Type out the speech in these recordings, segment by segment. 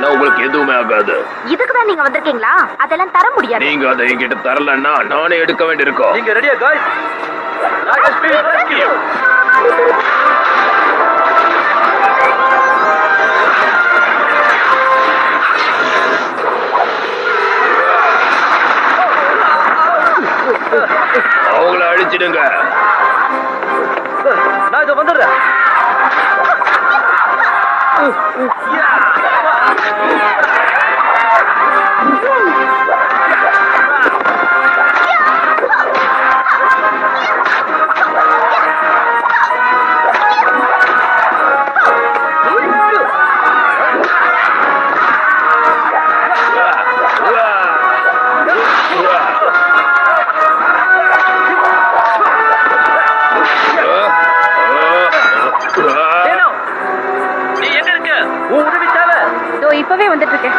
பண்ணா உங்களுக்கு எதுவுமே ஆகாது. இதுக்குதான் நீங்க வந்திருக்கீங்களா? அதெல்லாம் தர முடியாது. நீங்க அதை என்கிட்ட தரலன்னா நானே எடுக்க வேண்டியிருக்கோம். நீங்க ரெடியா गाइस? அவங்கள அழிச்சிடுங்க. நான் இத வந்துறேன். இப்பவே வந்துட்டு இருக்கேன்.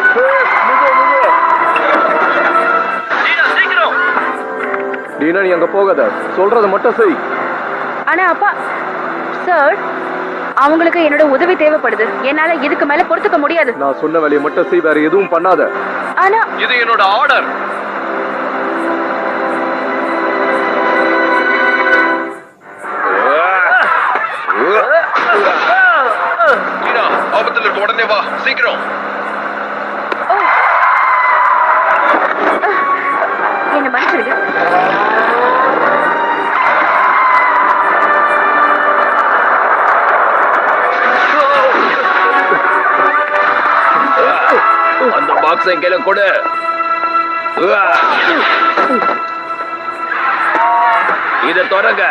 டீனா, நீ அங்க போகாத, சொல்றத மட்டும் செய். ஆனா அப்பா, சார், அவங்களுக்கு என்னோட உதவி தேவைப்படுது. என்னால இதுக்கு மேல பொறுத்துக்க முடியாது. நான் சொன்ன வேலையை மட்டும் செய், வேற எதுவும் பண்ணாத. ஆனா இது என்னோட ஆர்டர். ஆபத்துல இருக்க, உடனே வா, சீக்கிரம். என்ன மன்னிச்சிருங்க. அந்த பாக்ஸ் கையில கொடு. இத தொடங்க.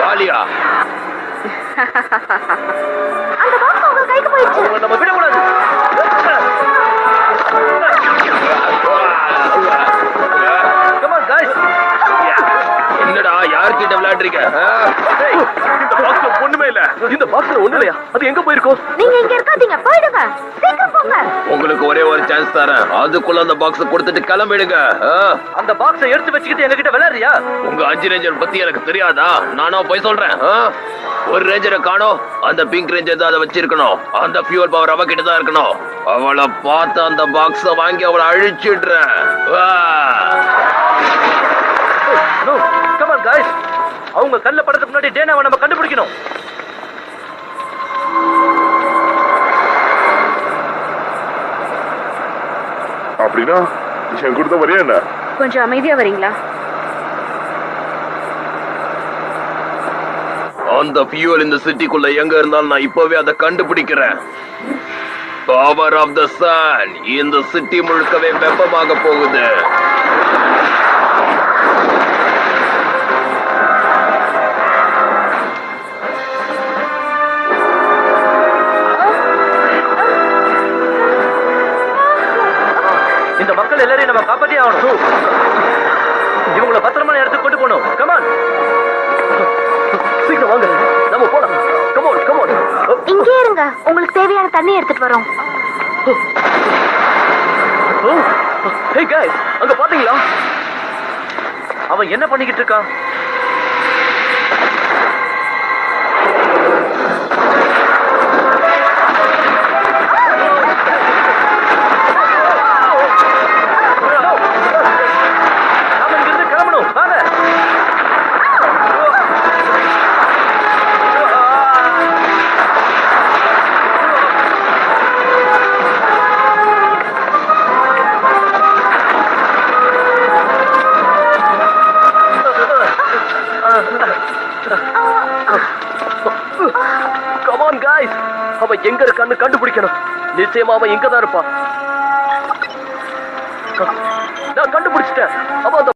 ஜாலியா அந்த பாக்ஸ் உங்க கைக்கு போயிடுச்சு. நம்ம விட கூடாது. Come on guys. என்னடா யார்கிட்ட விளையாடுறீங்க? இந்த பாக்ஸ்ல ஒண்ணுமே இல்ல. இந்த பாக்ஸ்ல ஒண்ணு இல்லையா? அது எங்க போயிருக்கும்? நீங்க இங்க இருக்காதீங்க, போயிடுங்க. சீக்கிரம் போங்க. உங்களுக்கு ஒரே ஒரு சான்ஸ் தரேன். அதுக்குள்ள அந்த பாக்ஸ் கொடுத்துட்டு கிளம்பிடுங்க. அந்த பாக்ஸை எடுத்து வச்சுக்கிட்டு எங்க கிட்ட விளையாடுறியா? உங்க 5 ரேஞ்சர் பத்தி எனக்கு தெரியாதா? நானா போய் சொல்றேன். ஒரு ரேஞ்சரை காணோம். அந்த பிங்க் ரேஞ்சர் தான் அதை வச்சிருக்கணும். அந்த ஃபியூல் பவர் அவகிட்ட தான் இருக்கணும். அவளை பார்த்து அந்த பாக்ஸ வாங்கி அவளை அழிச்சிடுறேன். No, come on guys. அவங்க கல்ல படத்துக்கு முன்னாடி டேனாவை நம்ம கண்டுபிடிக்கணும். அப்படின்னா என் கூட வரையா என்ன? கொஞ்சம் அமைதியா வரீங்களா? அந்த ஃபியூல் இந்த சிட்டிக்குள்ள எங்க இருந்தாலும் நான் இப்பவே அதை கண்டுபிடிக்கிறேன். பவர் ஆஃப் த சன் இந்த சிட்டி முழுக்கவே வெப்பமாக போகுது. இந்த மக்கள் எல்லாரையும் நம்ம காப்பாத்தி ஆகணும். இவங்களை பத்திரமான இடத்துக்கு கொண்டு போகணும். கமான், சீக்கிரம் வாங்க, நம்ம போலாம். Come on come on. இங்கே இருங்க, உங்களுக்கு தேவையான தண்ணி எடுத்துட்டு வரோம். ஹே गाइस, அங்க பாத்தீங்களா? அவன் என்ன பண்ணிக்கிட்டு இருக்கான்? கமான் गाइस, அவன் எங்க இருக்கான்னு கண்டுபிடிக்கணும். நிச்சயமா அவன் இங்க தான் இருப்பான். நான் கண்டுபிடிச்சிட்டேன். அவன்